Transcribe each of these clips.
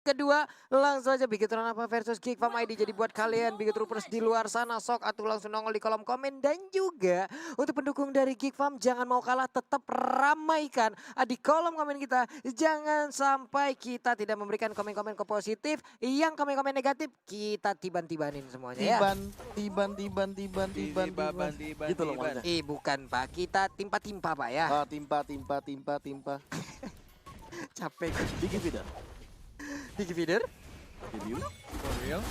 kedua. Langsung aja Bigetron apa versus Geek Farm ID. Jadi buat kalian Bigetroopers di luar sana, sok atuh langsung nongol di kolom komen. Dan juga untuk pendukung dari Geek Farm, jangan mau kalah, tetap ramaikan di kolom komen kita. Jangan sampai kita tidak memberikan komen-komen positif. Yang komen-komen negatif kita tiban-tibanin semuanya ya. Tiban. Gitu loh maksudnya. Bukan Pak, kita timpa-timpa Pak ya. Ah, timpa. Capek. Digi feeder. Digi feeder? Debut. For real?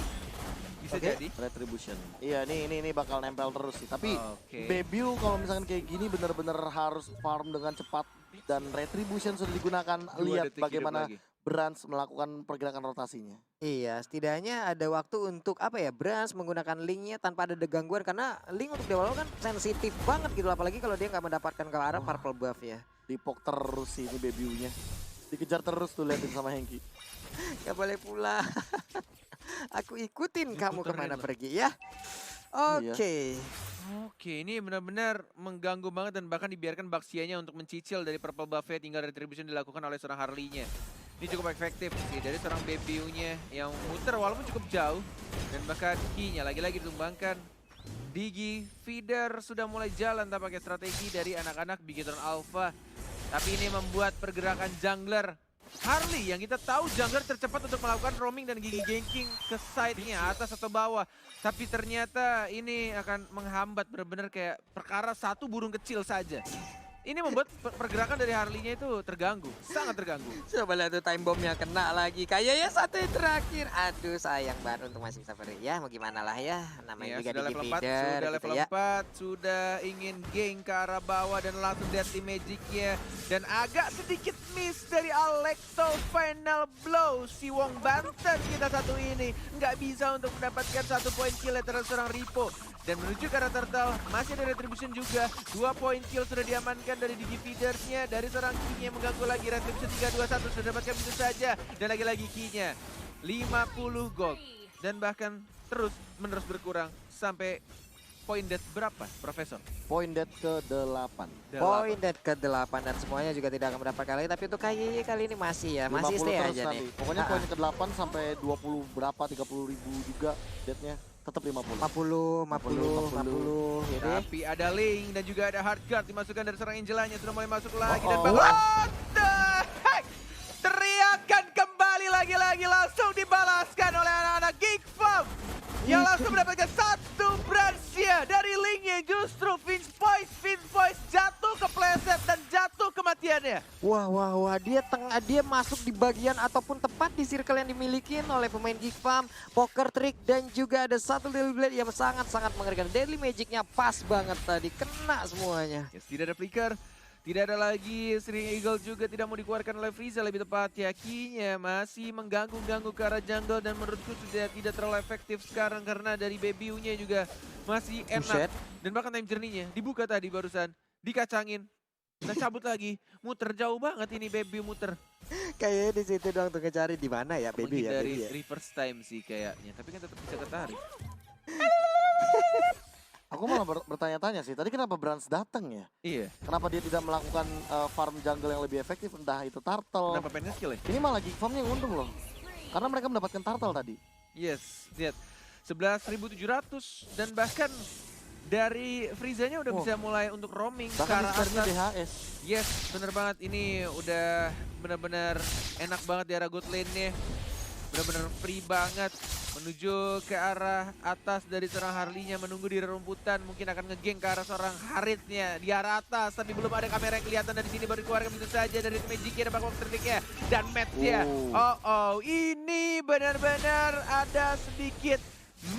Bisa Oke. jadi. Retribution. Iya, ini bakal nempel terus sih. Tapi Oke. Bebiu kalau misalkan kayak gini bener-bener harus farm dengan cepat dan retribution sudah digunakan. 2 Lihat detik hidup bagaimana lagi. Brans melakukan pergerakan rotasinya. Iya, setidaknya ada waktu untuk apa ya, Brans menggunakan linknya tanpa ada gangguan karena link untuk di awal kan sensitif banget gitu, apalagi kalau dia nggak mendapatkan ke arah purple buff ya. Dipok terus sih ini Bebiunya. Dikejar terus tuh liatin sama Hengki. Gak boleh pula. Aku ikutin kamu Diputerin kemana loh. pergi ya. Oke. Oke, ini benar-benar mengganggu banget dan bahkan dibiarkan Baxianya untuk mencicil dari purple buff-nya, tinggal retribution dilakukan oleh seorang Harley-nya. Ini cukup efektif sih dari seorang Bebiu-nya yang muter walaupun cukup jauh. Dan bahkan Ki-nya lagi-lagi ditumbangkan. Digi feeder sudah mulai jalan tanpa pakai strategi dari anak-anak Bigetron Alpha. Tapi ini membuat pergerakan jungler Harley yang kita tahu jungler tercepat untuk melakukan roaming dan gigi ganking ke side-nya, atas atau bawah. Tapi ternyata ini akan menghambat benar-benar kayak perkara satu burung kecil saja. Ini membuat pergerakan dari Harley-nya itu terganggu, sangat terganggu. Coba lihat tuh time bomb-nya kena lagi. Kayaknya satu yang terakhir. Aduh sayang banget untuk masih sabar ya. Mau gimana lah ya. Namanya Ya, juga sudah Digi level 4, feeder sudah gitu level ya. 4, sudah ingin gank ke arah bawah dan langsung deadly magic-nya. Dan agak sedikit miss dari Alekto final blow. Si Wong Banten kita satu ini nggak bisa untuk mendapatkan 1 poin kill terhadap seorang Ripo. Dan menuju ke arah turtle, masih ada retribution juga. 2 poin kill sudah diamankan dari Digi feeders-nya. Dari seorang Ki-nya yang mengganggu lagi, retribution 3-2-1 sudah dapatkan begitu saja. Dan lagi-lagi Ki-nya 50 gold. Dan bahkan terus menerus berkurang sampai poin death berapa, Profesor? Point dead ke-8. Poin dead ke-8 dan semuanya juga tidak akan mendapatkan lagi. Tapi untuk KYY kali ini masih ya, masih 50 stay terus aja nanti. nih. Pokoknya poin ke-8 sampai 20 berapa, 30 ribu juga deadnya. Tetap 50. 50. Jadi Tapi ada Link dan juga ada Hardguard dimasukkan dari seorang Angelanya sudah mulai masuk lagi dan Oh. What the heck? Teriakan kembali lagi-lagi langsung dibalaskan oleh anak-anak Geek Farm yang langsung mendapatkan satu Brancia dari Link-nya. Justru Vince Voice jatuh kepleset dan jatuh kematiannya. Wah, dia masuk di bagian ataupun tepat di circle yang dimiliki oleh pemain Geek Farm, Poker Trick dan juga ada satu Deadly Blade yang sangat-sangat mengerikan. Deadly Magic-nya pas banget tadi, kena semuanya. Yes, tidak ada flicker. Tidak ada lagi String Eagle juga tidak mau dikeluarkan oleh Frieza lebih tepat. Yakinya masih mengganggu-ganggu ke arah jungle dan menurutku sudah tidak terlalu efektif sekarang karena dari Bebiu-nya juga masih enak. Buset. Dan bahkan time journey-nya dibuka tadi barusan, dikacangin. Dan cabut lagi, muter jauh banget ini Bebiu muter. Kayaknya di situ doang tuh ngecari di mana ya baby ya. Menghindari Baby ya. reverse time sih kayaknya, tapi kan tetap bisa ketarik. Aku malah bertanya-tanya sih, tadi kenapa Brans datang ya? Iya, Kenapa dia tidak melakukan farm jungle yang lebih efektif, entah itu turtle. kenapa pengen nge-kill ya? Ini malah Geek Farm yang untung loh. Karena mereka mendapatkan turtle tadi. Yes, lihat 11.700 dan bahkan dari Frieza-nya udah Oh. bisa mulai untuk roaming ke Bahkan arah dispernya atas. DHS. Yes, bener banget. Ini udah bener-bener enak banget di arah good lane-nya. Bener-bener free banget. Menuju ke arah atas dari seorang Harley-nya, menunggu di rerumputan. Mungkin akan ngegeng ke arah seorang Harith-nya di arah atas. Tapi belum ada kamera yang kelihatan dari sini, baru dikeluarkan begitu saja dari Magic-nya dan bakal tertiknya. Dan Matt-nya. Ini benar-benar ada sedikit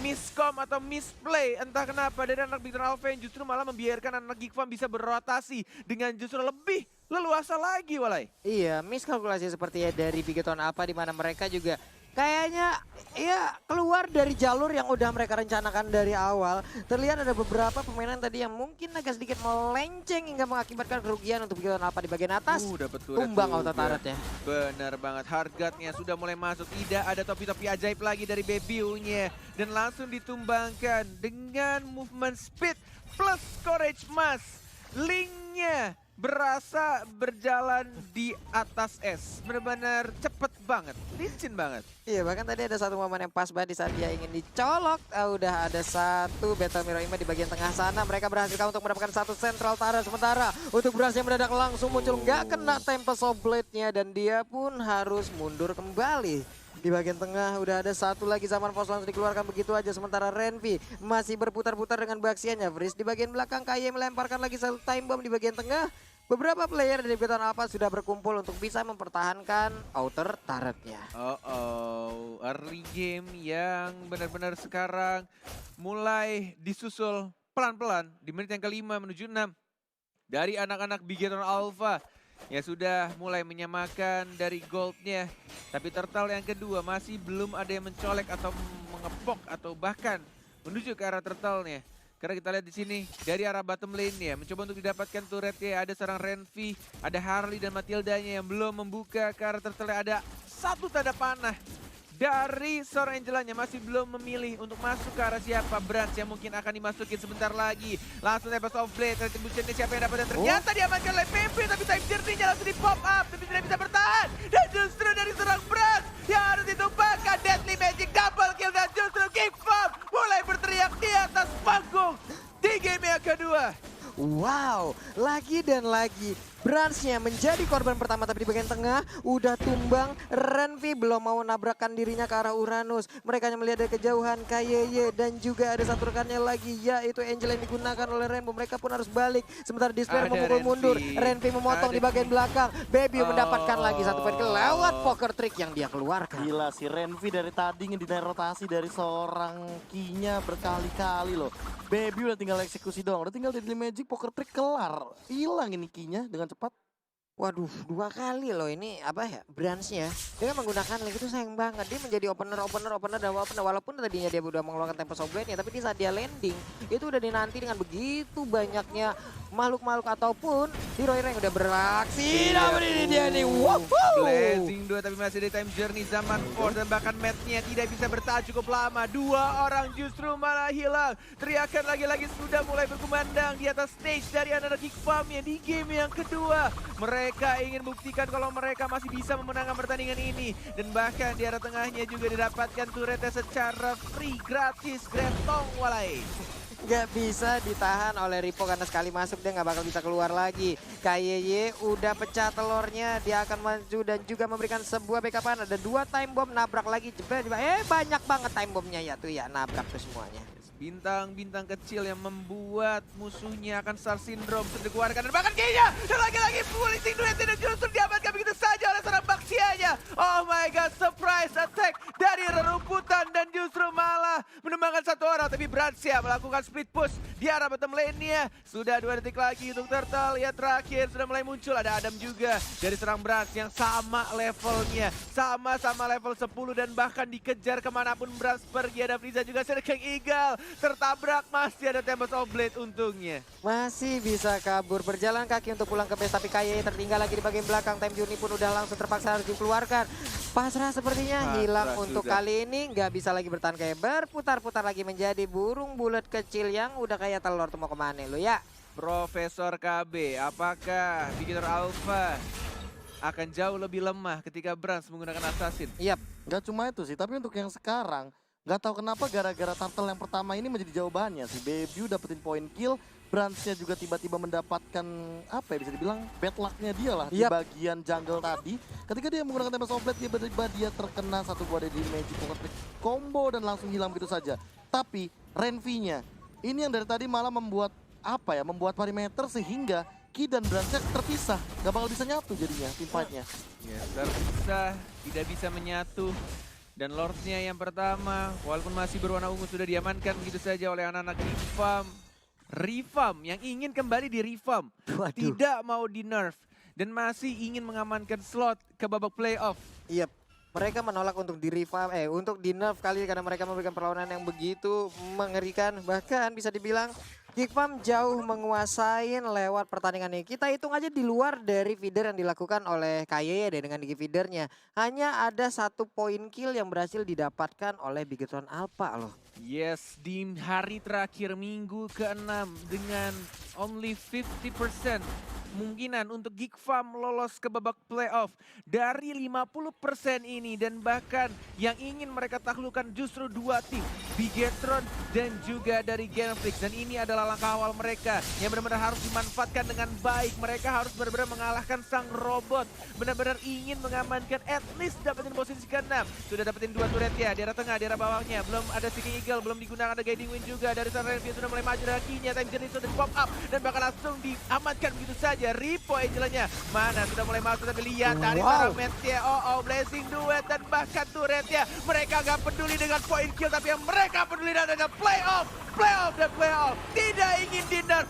miscom atau misplay entah kenapa dari anak Bigetron Alpha yang justru malah membiarkan anak Geek Farm bisa berotasi dengan justru lebih leluasa lagi Walai. Iya, miskalkulasi seperti ya dari Bigetron apa di mana mereka juga kayaknya ya keluar dari jalur yang udah mereka rencanakan dari awal. Terlihat ada beberapa permainan tadi yang mungkin agak sedikit melenceng hingga mengakibatkan kerugian untuk Bigetron apa di bagian atas. Dapat turret Tumbang juga. auto turret-nya. Benar banget, Hardguard-nya sudah mulai masuk. Tidak ada topi-topi ajaib lagi dari Bebiu-nya. Dan langsung ditumbangkan dengan movement speed plus courage mask. Link-nya berasa berjalan di atas es. Benar-benar cepet banget, licin banget. Iya, bahkan tadi ada satu momen yang pas banget di saat dia ingin dicolok. Udah ada satu Battle Mirror Image di bagian tengah sana. Mereka berhasil untuk mendapatkan satu Central Turret. Sementara untuk berasnya mendadak langsung muncul. Nggak kena Tempest of Blade-nya. Dan dia pun harus mundur kembali. Di bagian tengah udah ada satu lagi Zaman Force langsung dikeluarkan begitu aja. Sementara Renvi masih berputar-putar dengan baksiannya. Freeze di bagian belakang. KY melemparkan lagi satu time bomb di bagian tengah. Beberapa player dari Beton Alpha sudah berkumpul untuk bisa mempertahankan outer turretnya. Early game yang benar-benar sekarang mulai disusul pelan-pelan di menit yang kelima menuju 6 dari anak-anak Bigetron Alpha yang sudah mulai menyamakan dari goldnya. Tapi Turtle yang kedua masih belum ada yang mencolek atau mengepok atau bahkan menuju ke arah Turtle-nya. Karena kita lihat di sini dari arah bottom lane-nya mencoba untuk didapatkan turretnya. Ada seorang Renvi, ada Harley dan Matildanya yang belum membuka ke arah Turtle. Ada satu tanda panah dari seorang Angelanya, masih belum memilih untuk masuk ke arah siapa. Branch yang mungkin akan dimasukin sebentar lagi. Langsung Tempest of Blade, retribution-nya siapa yang dapat, dan ternyata diamankan oleh PP. Tapi time journey-nya langsung di pop up, tapi tidak bisa bertahan. Dan justru dari seorang Branch yang harus ditumpahkan Deadly Magic double kill. Dan justru GiGFAM mulai berteriak di atas panggung di game yang kedua. Wow, lagi dan lagi Branch-nya menjadi korban pertama, tapi di bagian tengah udah tumbang. Renvi belum mau nabrakkan dirinya ke arah Uranus. Mereka hanya melihat dari kejauhan KYY dan juga ada satu rekannya lagi, yaitu Angel yang digunakan oleh Rainbow. Mereka pun harus balik. Sementara Despair memukul mundur. Renvi memotong di bagian belakang. Baby mendapatkan lagi satu poin lewat poker trick yang dia keluarkan. Gila si Renvi dari tadi ngedinain rotasi dari seorang Kinya berkali-kali loh. Baby udah tinggal eksekusi doang, udah tinggal Deadly Magic, poker trick kelar. Hilang ini Kinya dengan cepat. Waduh, 2 kali loh ini apa ya, Branch-nya. Dia menggunakan link itu sayang banget. Dia menjadi opener dan opener. Walaupun tadinya dia udah mengeluarkan Tempest of Blade-nya, tapi di saat dia landing, itu udah dinanti dengan begitu banyaknya makhluk-makhluk ataupun hero-hero yang udah beraksi. Namun ini dia nih, woohoo! Blazing 2 tapi masih di time journey. Zaman Force dan bahkan Matt-nya tidak bisa bertahan cukup lama. 2 orang justru malah hilang. Teriakan lagi-lagi sudah mulai berkumandang di atas stage dari anak GiGFAM-nya di game yang kedua. Mereka ingin buktikan kalau mereka masih bisa memenangkan pertandingan ini. Dan bahkan di arah tengahnya juga didapatkan turretnya secara free, gratis, gretong walai. Gak bisa ditahan oleh Ripo karena sekali masuk dia gak bakal bisa keluar lagi. KYY udah pecah telurnya, dia akan maju dan juga memberikan sebuah backupan. Ada 2 time bomb, nabrak lagi, jebret. Banyak banget time bombnya ya tuh ya, nabrak tuh semuanya. Bintang-bintang kecil yang membuat musuhnya akan Star Syndrome sudah dikeluarkan. Dan bahkan kayaknya dan lagi-lagi polisi duet dan justru diamankan begitu saja oleh seorang Baksianya. Oh my god, surprise attack dari rerumputan dan justru malah menumbangkan 1 orang. Tapi Bransia melakukan split push di arah bottom lane-nya. Sudah 2 detik lagi untuk Turtle. Ya terakhir sudah mulai muncul, ada Adam juga dari serang Brans yang sama levelnya. Sama-sama level 10 dan bahkan dikejar kemanapun Brans pergi. Ada Frieza juga, ada King Eagle. Tertabrak, masih ada Tempest of Blade untungnya. Masih bisa kabur, berjalan kaki untuk pulang ke base, tapi KYY tertinggal lagi di bagian belakang. Time journey pun udah langsung terpaksa harus dikeluarkan. Pasrah sepertinya hilang untuk sudah. kali ini. Nggak bisa lagi bertahan, kayak berputar-putar lagi menjadi burung bulat kecil yang udah kayak telur tuh mau kemana lo ya. Profesor KB, apakah Bigetron Alpha akan jauh lebih lemah ketika Brans menggunakan Assassin? Yap. Gak cuma itu sih, tapi untuk yang sekarang gak tahu kenapa gara-gara Turtle yang pertama ini menjadi jawabannya. Si Baby dapetin poin kill, Branch-nya juga tiba-tiba mendapatkan apa ya, bisa dibilang bad luck-nya dia lah di bagian jungle tadi. Ketika dia menggunakan Tempest of Blade, tiba-tiba dia terkena satu buah Deadly Magic poker trick combo dan langsung hilang begitu saja. Tapi Renvi-nya ini yang dari tadi malah membuat apa ya, membuat perimeter sehingga Ki dan Branch-nya terpisah, gak bakal bisa nyatu jadinya team fight-nya. Ya, terpisah, tidak bisa menyatu. Dan Lord-nya yang pertama, walaupun masih berwarna ungu, sudah diamankan begitu saja oleh anak-anak GiGFAM. Revamp yang ingin kembali di Revamp, tidak mau di nerf. Dan masih ingin mengamankan slot ke babak playoff. Yap. Mereka menolak untuk di revamp, untuk di nerf kali karena mereka memberikan perlawanan yang begitu mengerikan. Bahkan bisa dibilang GiGFAM jauh menguasain lewat pertandingan ini. Kita hitung aja di luar dari feeder yang dilakukan oleh KYY deh dengan Digi feedernya. Hanya ada 1 poin kill yang berhasil didapatkan oleh Bigetron Alpha loh. Yes, di hari terakhir minggu ke-6 dengan only 50% kemungkinan untuk Geek Farm lolos ke babak playoff dari 50% ini, dan bahkan yang ingin mereka taklukkan justru dua tim, Bigetron dan juga dari Genflix, dan ini adalah langkah awal mereka yang benar-benar harus dimanfaatkan dengan baik. Mereka harus benar-benar mengalahkan sang robot, benar-benar ingin mengamankan at least dapetin posisi ke-6. Sudah dapetin 2 turret ya, daerah tengah, daerah bawahnya, belum ada Seeking Eagle, belum digunakan, ada Guiding Wind juga dari sana. Renvia sudah mulai maju kakinya, Time Journey sudah di pop up dan bakal langsung diamankan begitu saja. Ripo Angelanya mana sudah mulai masuk, tapi lihat dari para match-nya, Blazing Duet dan bahkan turretnya. Mereka gak peduli dengan point kill, tapi yang mereka peduli adalah playoff, playoff dan playoff. Tidak ingin dinner.